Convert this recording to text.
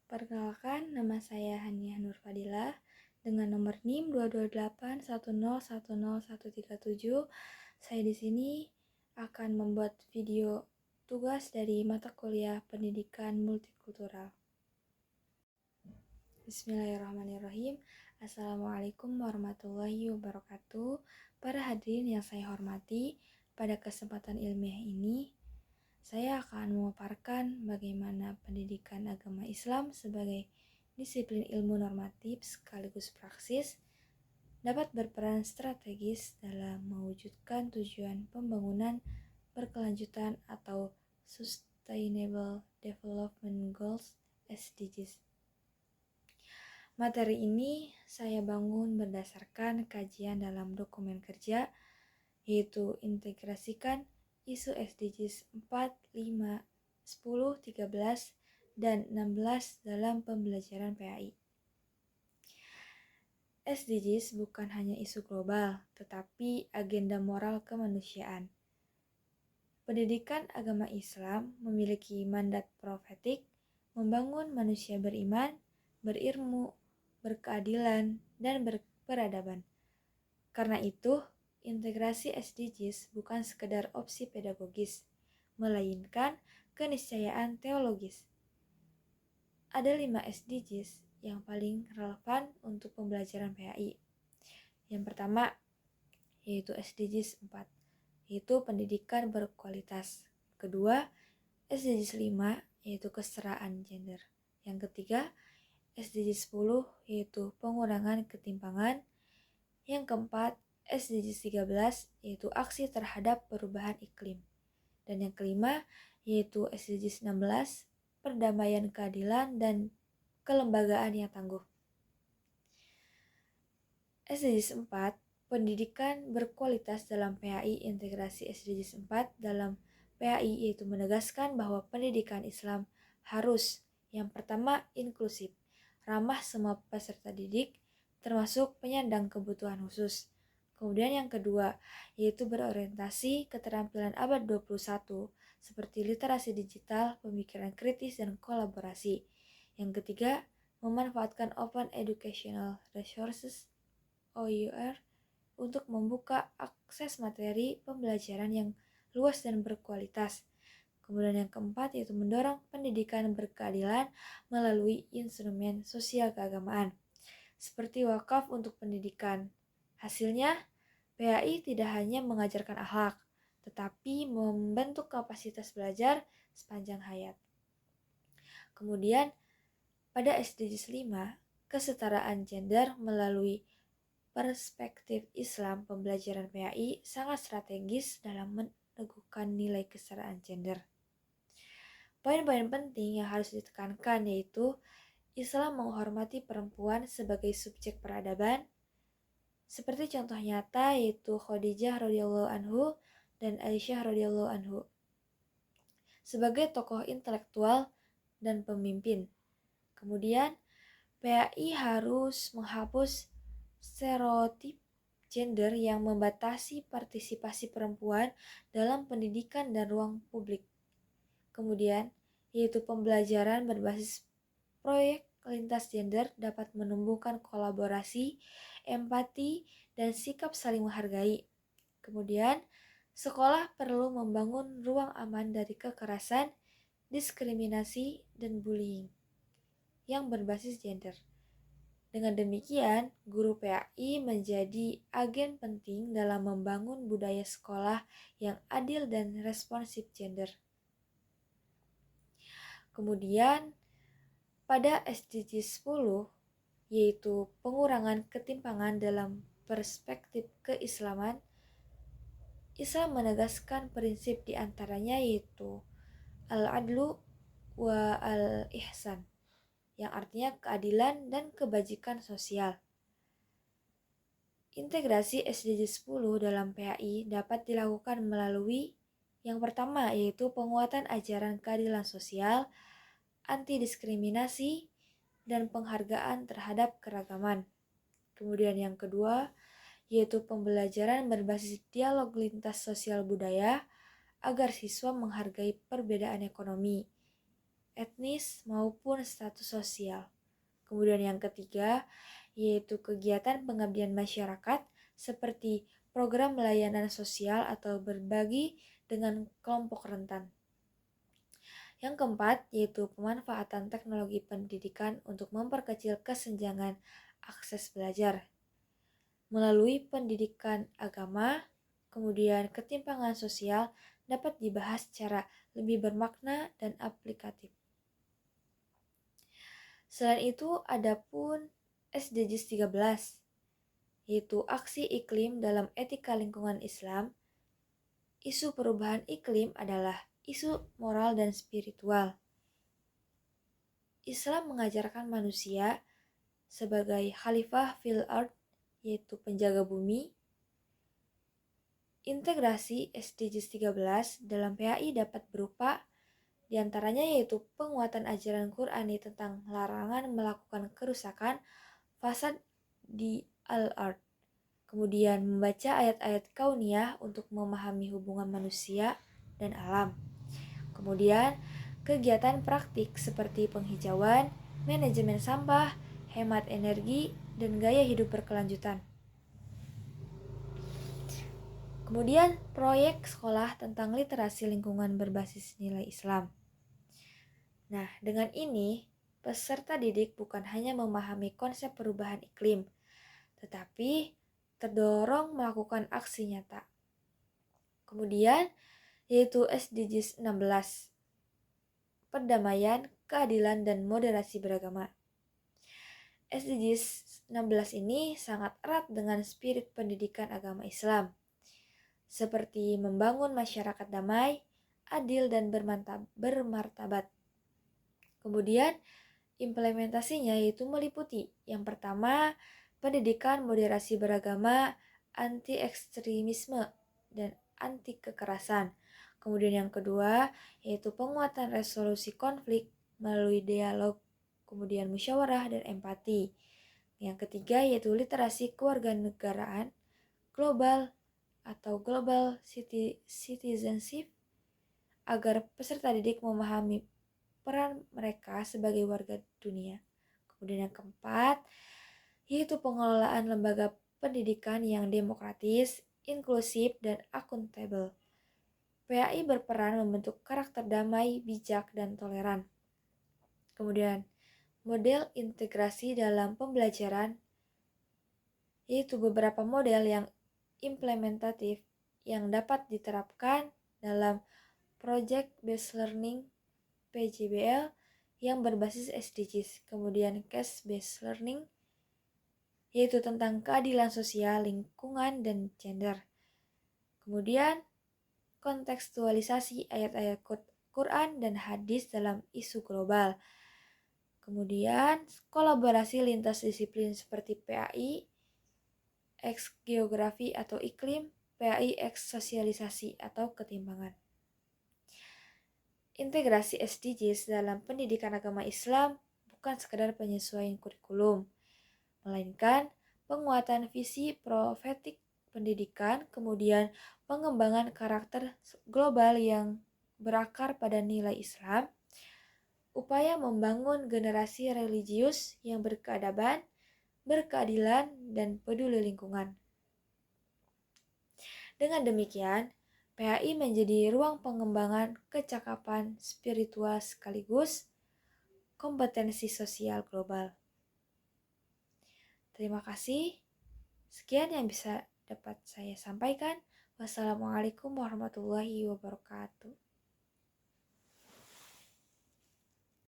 Perkenalkan, nama saya Haniah Nurfadilah dengan nomor NIM 228101013. Saya di sini akan membuat video tugas dari mata kuliah Pendidikan Multikultural. Bismillahirrahmanirrahim. Assalamualaikum warahmatullahi wabarakatuh. Para hadirin yang saya hormati, pada kesempatan ilmiah ini saya akan memaparkan bagaimana pendidikan agama Islam sebagai disiplin ilmu normatif sekaligus praksis dapat berperan strategis dalam mewujudkan tujuan pembangunan berkelanjutan atau Sustainable Development Goals (SDGs). Materi ini saya bangun berdasarkan kajian dalam dokumen kerja, yaitu integrasikan isu SDGs 4, 5, 10, 13, dan 16 dalam pembelajaran PAI. SDGs bukan hanya isu global, tetapi agenda moral kemanusiaan. Pendidikan agama Islam memiliki mandat profetik membangun manusia beriman, berilmu, berkeadilan, dan berperadaban. Karena itu, integrasi SDGs bukan sekedar opsi pedagogis, melainkan keniscayaan teologis. Ada 5 SDGs yang paling relevan untuk pembelajaran PAI. Yang pertama, yaitu SDGs 4, yaitu pendidikan berkualitas. Kedua, SDGs 5, yaitu kesetaraan gender. Yang ketiga, SDGs 10, yaitu pengurangan ketimpangan. Yang keempat, SDGs 13, yaitu aksi terhadap perubahan iklim. Dan yang kelima, yaitu SDGs 16, perdamaian, keadilan, dan kelembagaan yang tangguh. SDGs 4, pendidikan berkualitas dalam PAI. Integrasi SDGs 4 dalam PAI yaitu menegaskan bahwa pendidikan Islam harus yang pertama inklusif, ramah semua peserta didik, termasuk penyandang kebutuhan khusus. Kemudian yang kedua, yaitu berorientasi keterampilan abad 21, seperti literasi digital, pemikiran kritis, dan kolaborasi. Yang ketiga, memanfaatkan Open Educational Resources (OER) untuk membuka akses materi pembelajaran yang luas dan berkualitas. Kemudian yang keempat, yaitu mendorong pendidikan berkeadilan melalui instrumen sosial keagamaan, seperti wakaf untuk pendidikan. Hasilnya, PAI tidak hanya mengajarkan akhlak, tetapi membentuk kapasitas belajar sepanjang hayat. Kemudian, pada SDGs 5, kesetaraan gender melalui perspektif Islam, pembelajaran PAI sangat strategis dalam meneguhkan nilai kesetaraan gender. Poin-poin penting yang harus ditekankan yaitu Islam menghormati perempuan sebagai subjek peradaban, seperti contoh nyata yaitu Khadijah radhiyallahu anhu dan Aisyah radhiyallahu anhu sebagai tokoh intelektual dan pemimpin. Kemudian, PAI harus menghapus stereotip gender yang membatasi partisipasi perempuan dalam pendidikan dan ruang publik. Kemudian, yaitu pembelajaran berbasis proyek lintas gender dapat menumbuhkan kolaborasi, empati, dan sikap saling menghargai. Kemudian, sekolah perlu membangun ruang aman dari kekerasan, diskriminasi, dan bullying yang berbasis gender. Dengan demikian, guru PAI menjadi agen penting dalam membangun budaya sekolah yang adil dan responsif gender. Kemudian, pada SDGs 10, yaitu pengurangan ketimpangan dalam perspektif keislaman, Islam menegaskan prinsip diantaranya yaitu al-adlu wa al-ihsan, yang artinya keadilan dan kebajikan sosial. Integrasi SDGs 10 dalam PAI dapat dilakukan melalui yang pertama yaitu penguatan ajaran keadilan sosial, anti-diskriminasi, dan penghargaan terhadap keragaman. Kemudian yang kedua yaitu pembelajaran berbasis dialog lintas sosial budaya agar siswa menghargai perbedaan ekonomi, etnis maupun status sosial. Kemudian yang ketiga, yaitu kegiatan pengabdian masyarakat seperti program layanan sosial atau berbagi dengan kelompok rentan. Yang keempat, yaitu pemanfaatan teknologi pendidikan untuk memperkecil kesenjangan akses belajar. Melalui pendidikan agama, kemudian ketimpangan sosial dapat dibahas secara lebih bermakna dan aplikatif. Selain itu, ada pun SDGs 13, yaitu aksi iklim dalam etika lingkungan Islam. Isu perubahan iklim adalah isu moral dan spiritual. Islam mengajarkan manusia sebagai khalifah fil ard, yaitu penjaga bumi. Integrasi SDGs 13 dalam PAI dapat berupa diantaranya yaitu penguatan ajaran Qur'ani tentang larangan melakukan kerusakan fasad di al-ard. Kemudian membaca ayat-ayat kauniyah untuk memahami hubungan manusia dan alam. Kemudian kegiatan praktik seperti penghijauan, manajemen sampah, hemat energi, dan gaya hidup berkelanjutan. Kemudian proyek sekolah tentang literasi lingkungan berbasis nilai Islam. Nah, dengan ini peserta didik bukan hanya memahami konsep perubahan iklim, tetapi terdorong melakukan aksi nyata. Kemudian yaitu SDGs 16, perdamaian, keadilan, dan moderasi beragama. SDGs 16 ini sangat erat dengan spirit pendidikan agama Islam, seperti membangun masyarakat damai, adil, dan bermartabat. Kemudian implementasinya yaitu meliputi yang pertama, pendidikan moderasi beragama, anti ekstremisme, dan anti kekerasan. Kemudian yang kedua yaitu penguatan resolusi konflik melalui dialog, kemudian musyawarah dan empati. Yang ketiga yaitu literasi kewarganegaraan global atau global citizenship agar peserta didik memahami peran mereka sebagai warga dunia. Kemudian yang keempat yaitu pengelolaan lembaga pendidikan yang demokratis, inklusif, dan akuntabel. PAI berperan membentuk karakter damai, bijak, dan toleran. Kemudian, model integrasi dalam pembelajaran, yaitu beberapa model yang implementatif yang dapat diterapkan dalam Project Based Learning PJBL yang berbasis SDGs. Kemudian Case Based Learning, yaitu tentang keadilan sosial, lingkungan, dan gender. Kemudian kontekstualisasi ayat-ayat Quran dan hadis dalam isu global. Kemudian kolaborasi lintas disiplin seperti PAI X geografi atau iklim, PAI X sosialisasi atau ketimpangan. Integrasi SDGs dalam pendidikan agama Islam bukan sekedar penyesuaian kurikulum, melainkan penguatan visi profetik pendidikan, kemudian pengembangan karakter global yang berakar pada nilai Islam, upaya membangun generasi religius yang berkeadaban, berkeadilan, dan peduli lingkungan. Dengan demikian, PAI menjadi ruang pengembangan kecakapan spiritual sekaligus kompetensi sosial global. Terima kasih. Sekian yang bisa dapat saya sampaikan. Wassalamualaikum warahmatullahi wabarakatuh.